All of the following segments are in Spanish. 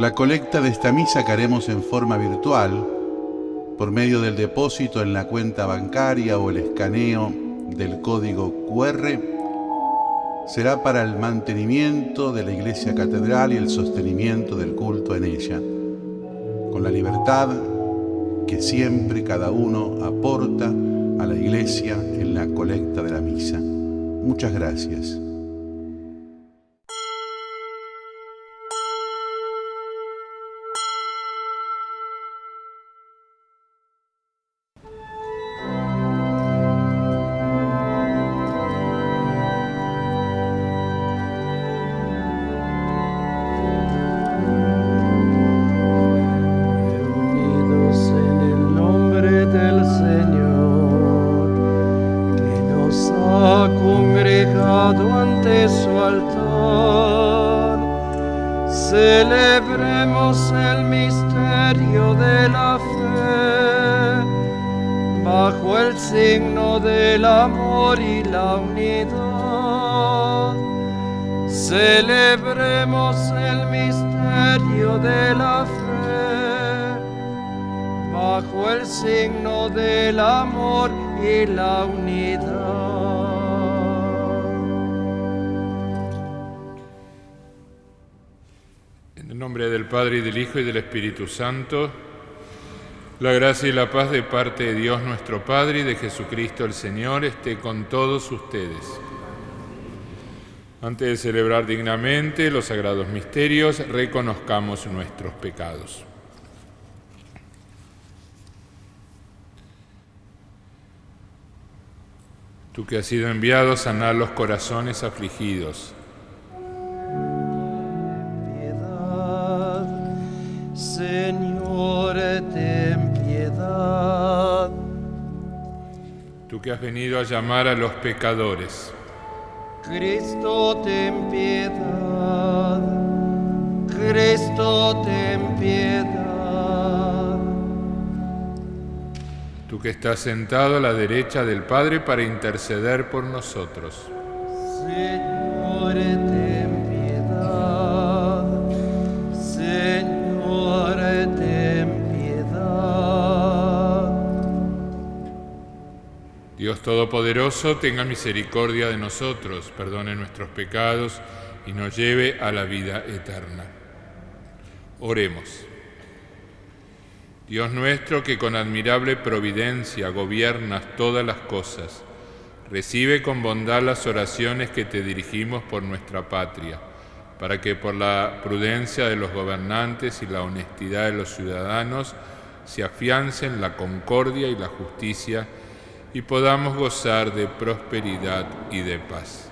La colecta de esta misa que haremos en forma virtual, por medio del depósito en la cuenta bancaria o el escaneo del código QR, será para el mantenimiento de la Iglesia Catedral y el sostenimiento del culto en ella, con la libertad que siempre cada uno aporta a la Iglesia en la colecta de la misa. Muchas gracias. Celebremos el misterio de la fe, bajo el signo del amor y la unidad. Celebremos el misterio de la fe, bajo el signo del amor y la unidad. En el nombre del Padre, y del Hijo, y del Espíritu Santo, la gracia y la paz de parte de Dios nuestro Padre y de Jesucristo el Señor esté con todos ustedes. Antes de celebrar dignamente los sagrados misterios, reconozcamos nuestros pecados. Tú que has sido enviado a sanar los corazones afligidos, Señor, ten piedad. tú que has venido a llamar a los pecadores, Cristo, ten piedad. Cristo, ten piedad. tú que estás sentado a la derecha del Padre para interceder por nosotros, Señor, ten piedad. Señor, ten piedad. Dios Todopoderoso, tenga misericordia de nosotros, perdone nuestros pecados y nos lleve a la vida eterna. Oremos. Dios nuestro, que con admirable providencia gobiernas todas las cosas, recibe con bondad las oraciones que te dirigimos por nuestra patria, para que por la prudencia de los gobernantes y la honestidad de los ciudadanos se afiancen la concordia y la justicia y podamos gozar de prosperidad y de paz.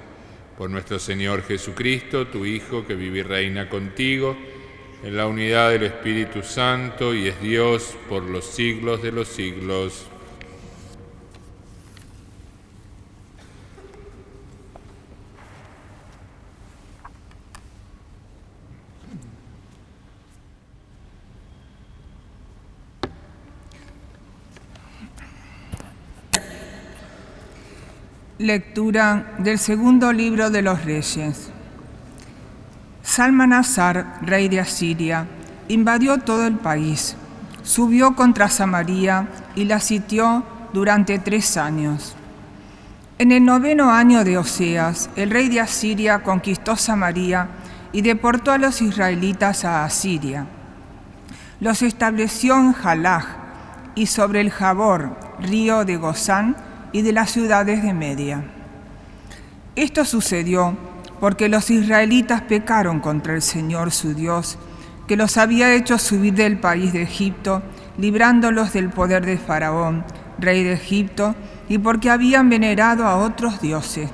Por nuestro Señor Jesucristo, tu Hijo, que vive y reina contigo, en la unidad del Espíritu Santo, y es Dios por los siglos de los siglos. Lectura del segundo libro de los Reyes. Salmanasar, rey de Asiria, invadió todo el país, subió contra Samaria y la sitió durante 3 años. En el 9º año de Oseas, el rey de Asiria conquistó Samaria y deportó a los israelitas a Asiria. Los estableció en Jalaj y sobre el Jabor, río de Gozán, y de las ciudades de Media. Esto sucedió porque los israelitas pecaron contra el Señor su Dios, que los había hecho subir del país de Egipto, librándolos del poder de Faraón, rey de Egipto, y porque habían venerado a otros dioses.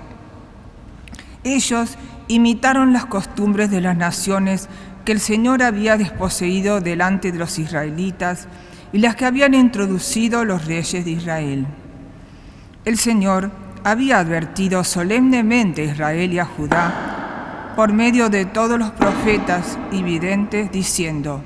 Ellos imitaron las costumbres de las naciones que el Señor había desposeído delante de los israelitas y las que habían introducido los reyes de Israel. El Señor había advertido solemnemente a Israel y a Judá por medio de todos los profetas y videntes, diciendo: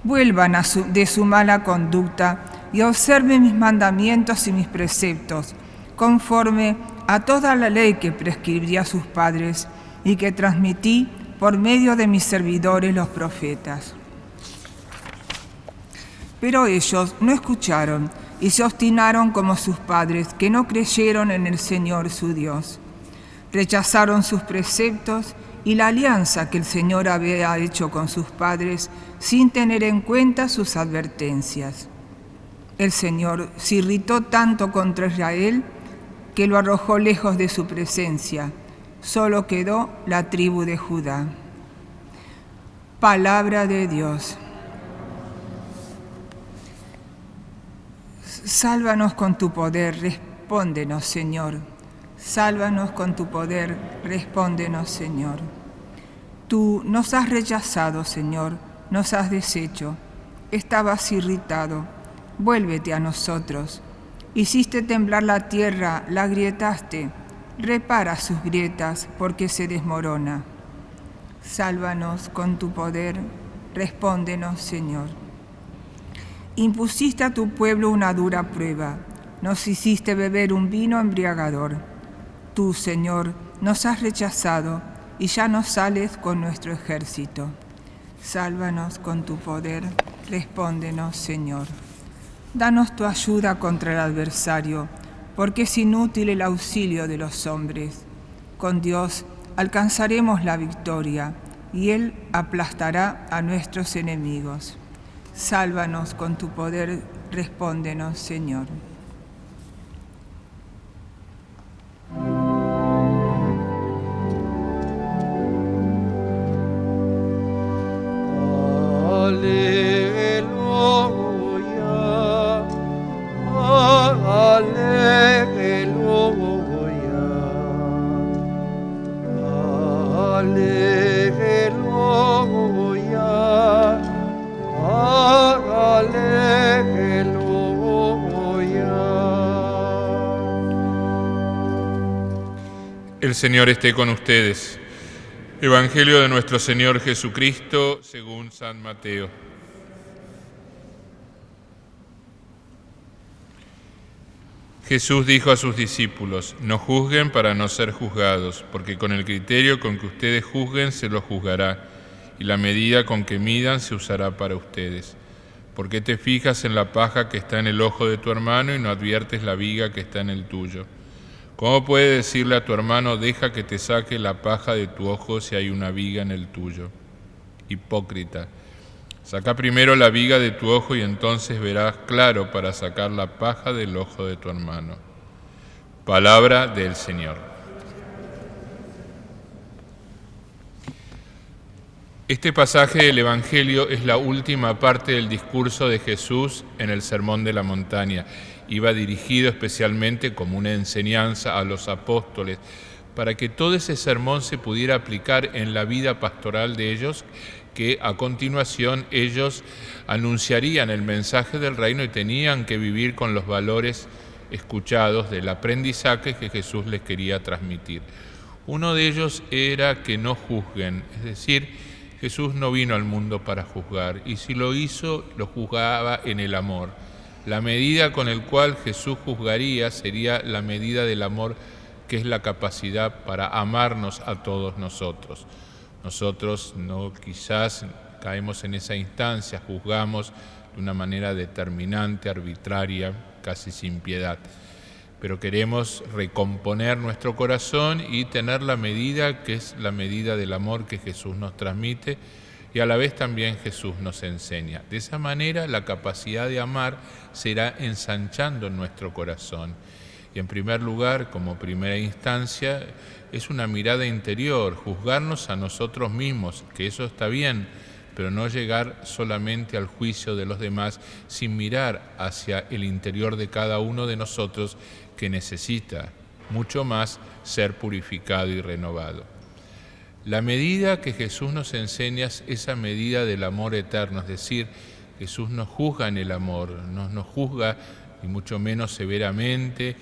vuelvan de su mala conducta y observen mis mandamientos y mis preceptos, conforme a toda la ley que prescribí a sus padres y que transmití por medio de mis servidores los profetas. Pero ellos no escucharon y se obstinaron como sus padres, que no creyeron en el Señor su Dios. Rechazaron sus preceptos y la alianza que el Señor había hecho con sus padres sin tener en cuenta sus advertencias. El Señor se irritó tanto contra Israel que lo arrojó lejos de su presencia. Solo quedó la tribu de Judá. Palabra de Dios. Sálvanos con tu poder, respóndenos, Señor. Sálvanos con tu poder, respóndenos, Señor. Tú nos has rechazado, Señor, nos has deshecho. Estabas irritado, vuélvete a nosotros. Hiciste temblar la tierra, la agrietaste. Repara sus grietas, porque se desmorona. Sálvanos con tu poder, respóndenos, Señor. Impusiste a tu pueblo una dura prueba, nos hiciste beber un vino embriagador. Tú, Señor, nos has rechazado y ya no sales con nuestro ejército. Sálvanos con tu poder, respóndenos, Señor. Danos tu ayuda contra el adversario, porque es inútil el auxilio de los hombres. Con Dios alcanzaremos la victoria y Él aplastará a nuestros enemigos. Sálvanos con tu poder, respóndenos, Señor. El Señor esté con ustedes. Evangelio de nuestro Señor Jesucristo según San Mateo. Jesús dijo a sus discípulos: no juzguen para no ser juzgados, porque con el criterio con que ustedes juzguen se los juzgará, y la medida con que midan se usará para ustedes. ¿Por qué te fijas en la paja que está en el ojo de tu hermano y no adviertes la viga que está en el tuyo? ¿Cómo puedes decirle a tu hermano: deja que te saque la paja de tu ojo si hay una viga en el tuyo? Hipócrita, saca primero la viga de tu ojo y entonces verás claro para sacar la paja del ojo de tu hermano. Palabra del Señor. Este pasaje del Evangelio es la última parte del discurso de Jesús en el Sermón de la Montaña. Iba dirigido especialmente como una enseñanza a los apóstoles, para que todo ese sermón se pudiera aplicar en la vida pastoral de ellos, que a continuación ellos anunciarían el mensaje del reino y tenían que vivir con los valores escuchados del aprendizaje que Jesús les quería transmitir. Uno de ellos era que no juzguen, es decir, Jesús no vino al mundo para juzgar, y si lo hizo, lo juzgaba en el amor. La medida con la cual Jesús juzgaría sería la medida del amor, que es la capacidad para amarnos a todos nosotros. Nosotros no quizás caemos en esa instancia, juzgamos de una manera determinante, arbitraria, casi sin piedad. Pero queremos recomponer nuestro corazón y tener la medida que es la medida del amor que Jesús nos transmite y a la vez también Jesús nos enseña. De esa manera la capacidad de amar se irá ensanchando en nuestro corazón. Y en primer lugar, como primera instancia, es una mirada interior, juzgarnos a nosotros mismos, que eso está bien, pero no llegar solamente al juicio de los demás sin mirar hacia el interior de cada uno de nosotros, que necesita mucho más ser purificado y renovado. La medida que Jesús nos enseña es esa medida del amor eterno, es decir, Jesús nos juzga en el amor, no nos juzga ni mucho menos severamente,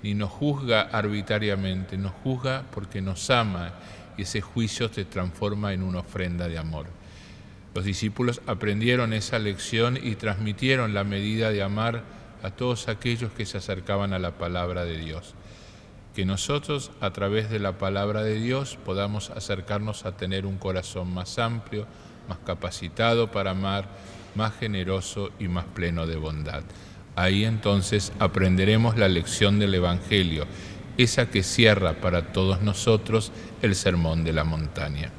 ni nos juzga arbitrariamente, nos juzga porque nos ama y ese juicio se transforma en una ofrenda de amor. Los discípulos aprendieron esa lección y transmitieron la medida de amar a todos aquellos que se acercaban a la palabra de Dios. Que nosotros, a través de la palabra de Dios, podamos acercarnos a tener un corazón más amplio, más capacitado para amar, más generoso y más pleno de bondad. Ahí entonces aprenderemos la lección del Evangelio, esa que cierra para todos nosotros el Sermón de la Montaña.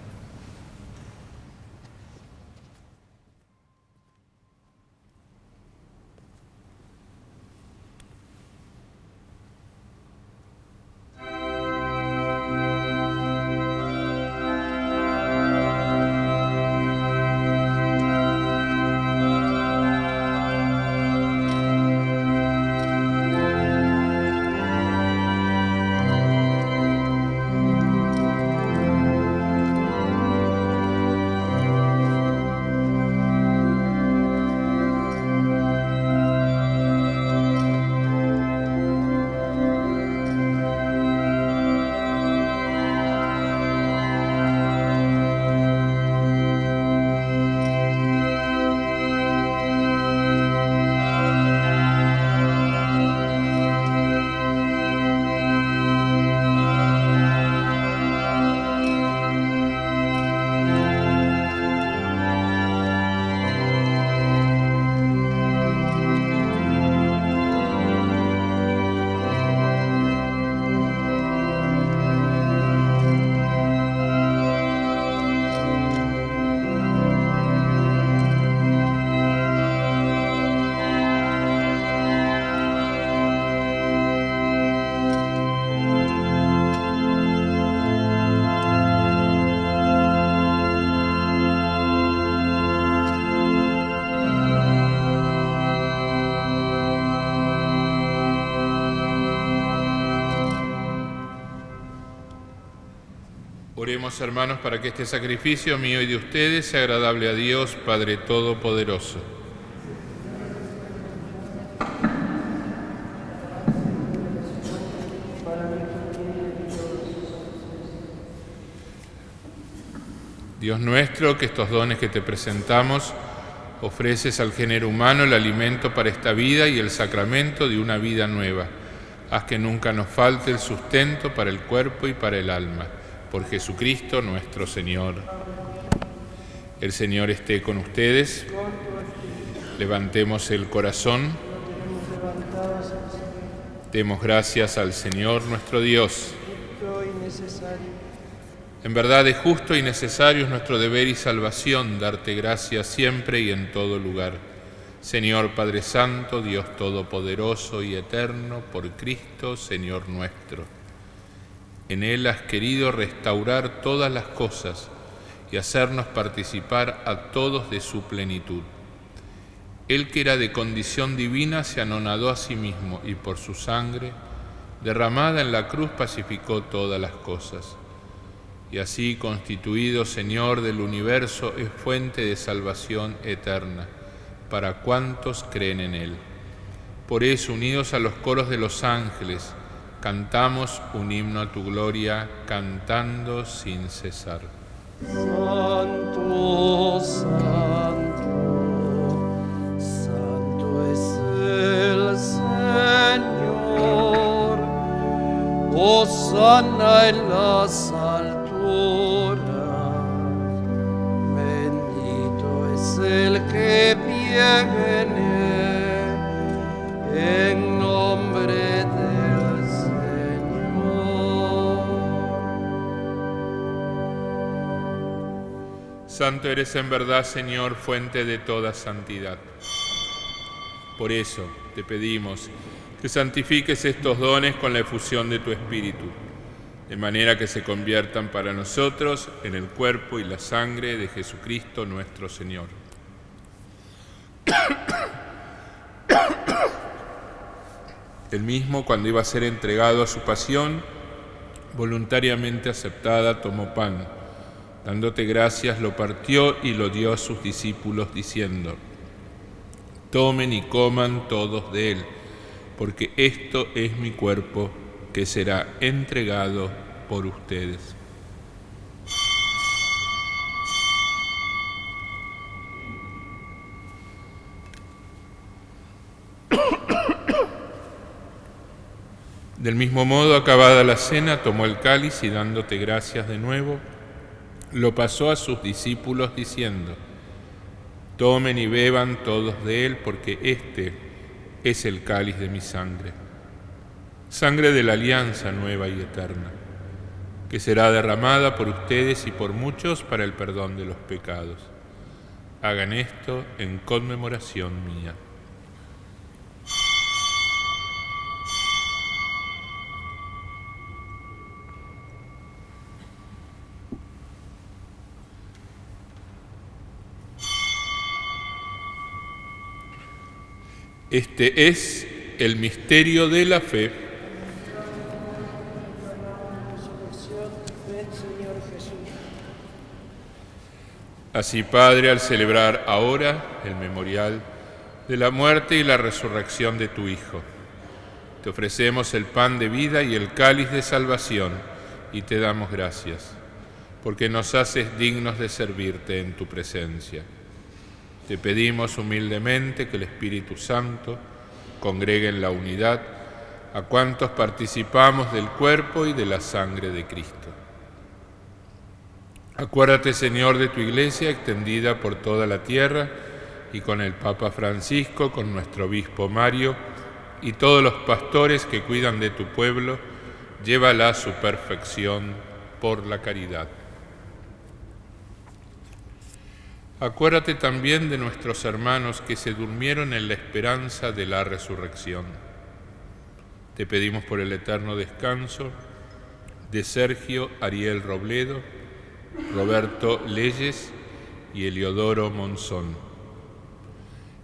Oremos, hermanos, para que este sacrificio mío y de ustedes sea agradable a Dios, Padre Todopoderoso. Dios nuestro, que estos dones que te presentamos ofreces al género humano el alimento para esta vida y el sacramento de una vida nueva. Haz que nunca nos falte el sustento para el cuerpo y para el alma. Por Jesucristo nuestro Señor. El Señor esté con ustedes. Levantemos el corazón. Demos gracias al Señor nuestro Dios. En verdad es justo y necesario, es nuestro deber y salvación darte gracias siempre y en todo lugar. Señor Padre Santo, Dios Todopoderoso y Eterno, por Cristo, Señor nuestro. En Él has querido restaurar todas las cosas y hacernos participar a todos de su plenitud. Él, que era de condición divina, se anonadó a sí mismo y por su sangre, derramada en la cruz, pacificó todas las cosas. Y así, constituido Señor del universo, es fuente de salvación eterna para cuantos creen en Él. Por eso, unidos a los coros de los ángeles, cantamos un himno a tu gloria, cantando sin cesar. Santo, santo, santo es el Señor. Hosana en las alturas. Bendito es el que viene en nombre del Señor. Santo eres en verdad, Señor, fuente de toda santidad. Por eso te pedimos que santifiques estos dones con la efusión de tu Espíritu, de manera que se conviertan para nosotros en el cuerpo y la sangre de Jesucristo nuestro Señor. Él mismo, cuando iba a ser entregado a su pasión, voluntariamente aceptada, tomó pan. Dándote gracias, lo partió y lo dio a sus discípulos, diciendo: tomen y coman todos de él, porque esto es mi cuerpo, que será entregado por ustedes. Del mismo modo, acabada la cena, tomó el cáliz y dándote gracias de nuevo, lo pasó a sus discípulos diciendo: Tomen y beban todos de él, porque este es el cáliz de mi sangre, sangre de la alianza nueva y eterna, que será derramada por ustedes y por muchos para el perdón de los pecados. Hagan esto en conmemoración mía. Este es el misterio de la fe. Así, Padre, al celebrar ahora el memorial de la muerte y la resurrección de tu Hijo, te ofrecemos el pan de vida y el cáliz de salvación y te damos gracias, porque nos haces dignos de servirte en tu presencia. Te pedimos humildemente que el Espíritu Santo congregue en la unidad a cuantos participamos del cuerpo y de la sangre de Cristo. Acuérdate, Señor, de tu Iglesia extendida por toda la tierra y con el Papa Francisco, con nuestro obispo Mario y todos los pastores que cuidan de tu pueblo, llévala a su perfección por la caridad. Acuérdate también de nuestros hermanos que se durmieron en la esperanza de la resurrección. Te pedimos por el eterno descanso de Sergio Ariel Robledo, Roberto Leyes y Eliodoro Monzón.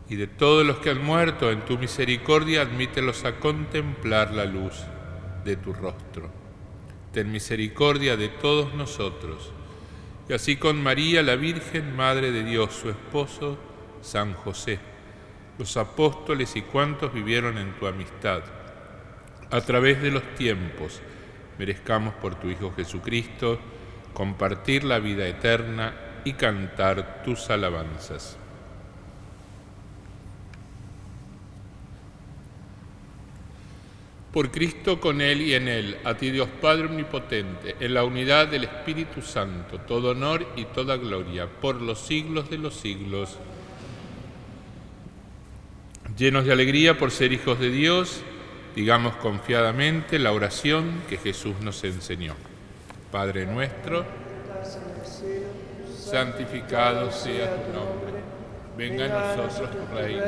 Y de todos los que han muerto, en tu misericordia, admítelos a contemplar la luz de tu rostro. Ten misericordia de todos nosotros. Y así con María, la Virgen, Madre de Dios, su esposo, San José, los apóstoles y cuantos vivieron en tu amistad, a través de los tiempos, merezcamos por tu Hijo Jesucristo compartir la vida eterna y cantar tus alabanzas. Por Cristo, con Él y en Él, a ti Dios Padre Omnipotente, en la unidad del Espíritu Santo, todo honor y toda gloria, por los siglos de los siglos. Llenos de alegría por ser hijos de Dios, digamos confiadamente la oración que Jesús nos enseñó. Padre nuestro, santificado sea tu nombre, venga a nosotros tu reino.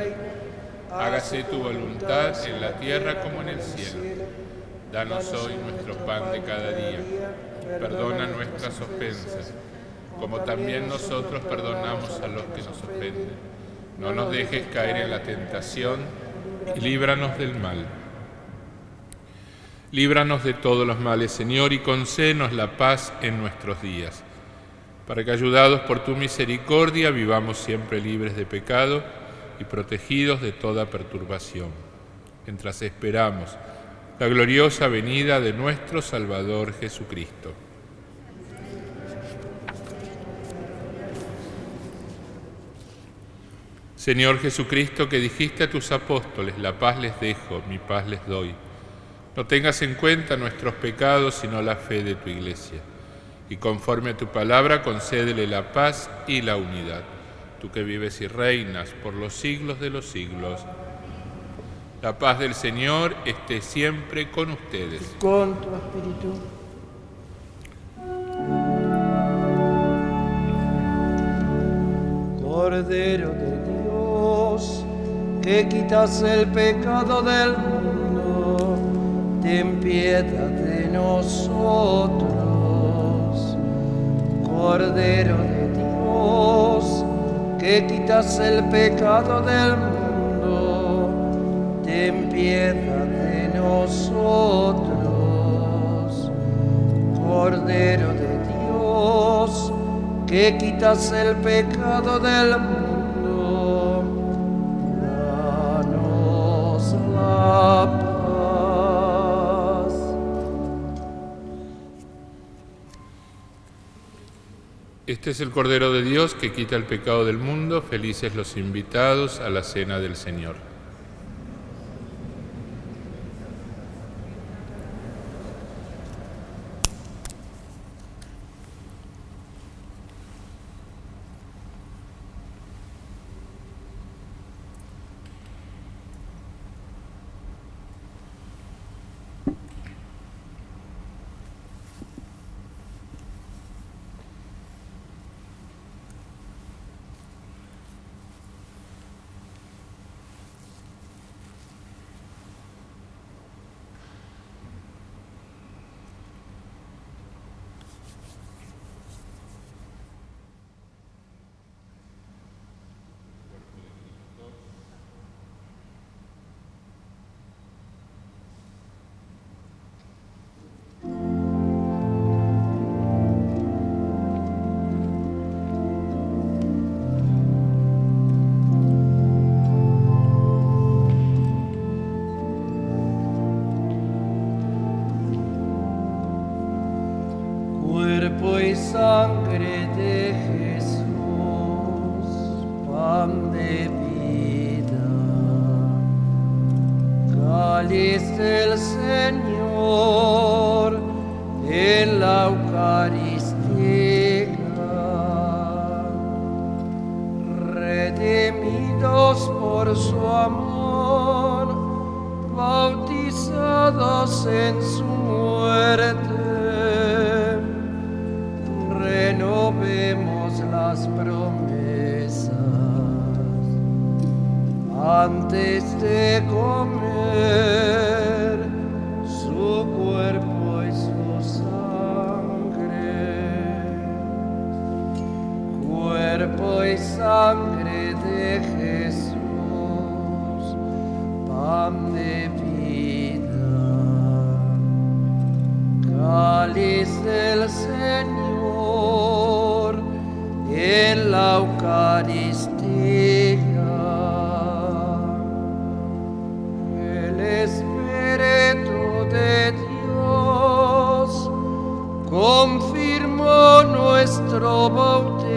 Hágase tu voluntad en la tierra como en el cielo. Danos hoy nuestro pan de cada día. Perdona nuestras ofensas, como también nosotros perdonamos a los que nos ofenden. No nos dejes caer en la tentación y líbranos del mal. Líbranos de todos los males, Señor, y concédenos la paz en nuestros días, para que, ayudados por tu misericordia, vivamos siempre libres de pecado y protegidos de toda perturbación, mientras esperamos la gloriosa venida de nuestro Salvador Jesucristo. Señor Jesucristo, que dijiste a tus apóstoles, la paz les dejo, mi paz les doy, no tengas en cuenta nuestros pecados, sino la fe de tu Iglesia, y conforme a tu palabra concédele la paz y la unidad. Tú que vives y reinas por los siglos de los siglos. La paz del Señor esté siempre con ustedes. Con tu espíritu. Cordero de Dios, que quitas el pecado del mundo, ten piedad de nosotros. Cordero de Dios, que quitas el pecado del mundo, ten piedad de nosotros. Cordero de Dios, que quitas el pecado del mundo, danos la paz. Este es el Cordero de Dios que quita el pecado del mundo. Felices los invitados a la cena del Señor. cuerpo y sangre de Jesús, pan de vida, cáliz del Señor en la Eucaristía, redimidos por su amor, bautizados en su muerte, renovemos las promesas antes de comer su cuerpo y su sangre, cuerpo y sangre de Jesús, pan de vida, cáliz del Señor en la Eucaristía, el Espíritu de Dios confirmó nuestro bautismo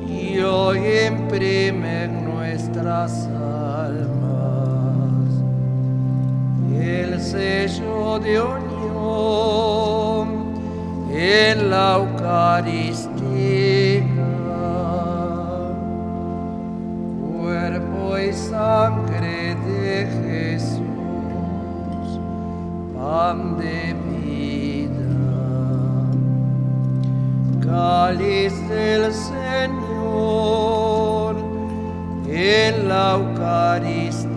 y hoy imprime en nuestras almas el sello de unión en la Eucaristía, cuerpo y sangre de Jesús, pan de vida, cáliz del Señor en la Eucaristía.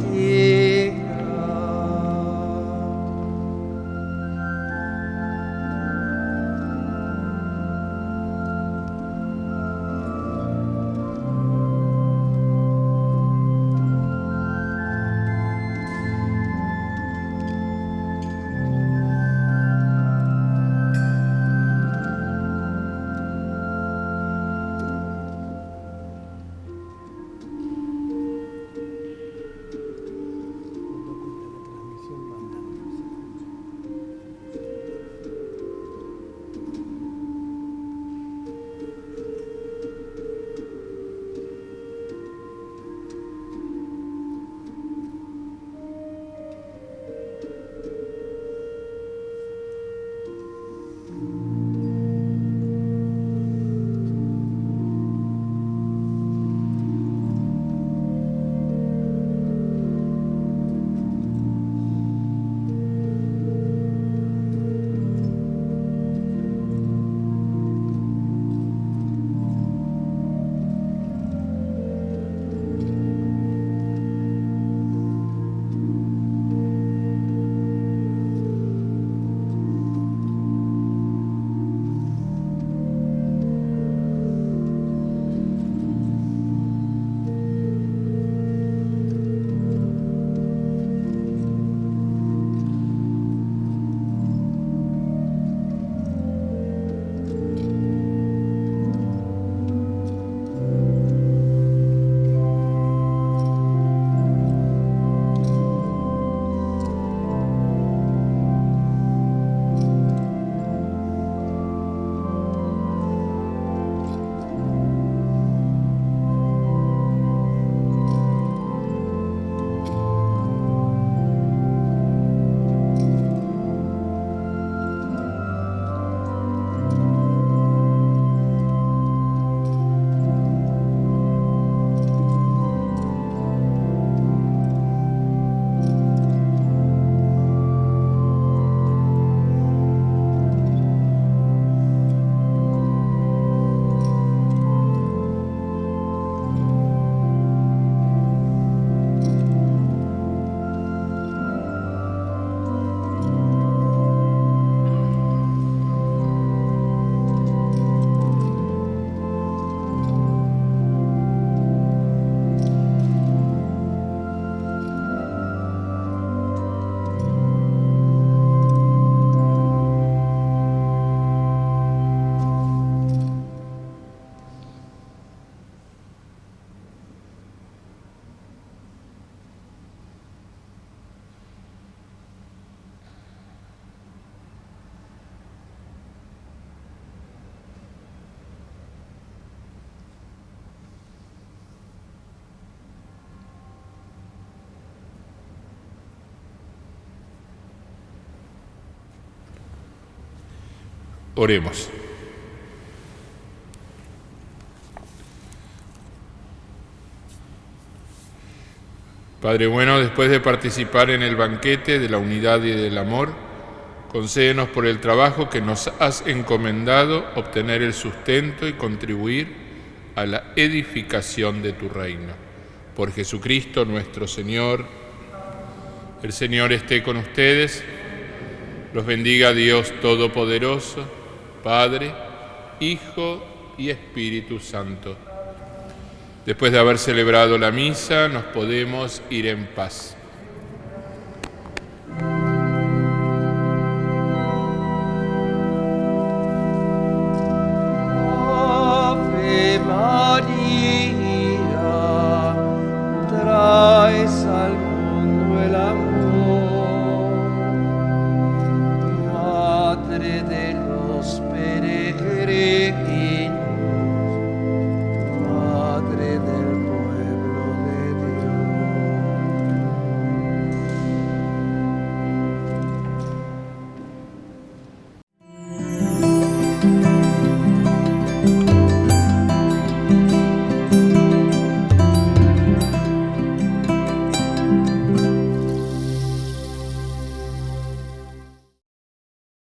Oremos. Padre bueno, después de participar en el banquete de la unidad y del amor, concédenos por el trabajo que nos has encomendado obtener el sustento y contribuir a la edificación de tu reino. Por Jesucristo nuestro Señor. El Señor esté con ustedes. Los bendiga Dios Todopoderoso, Padre, Hijo y Espíritu Santo. Después de haber celebrado la misa, nos podemos ir en paz.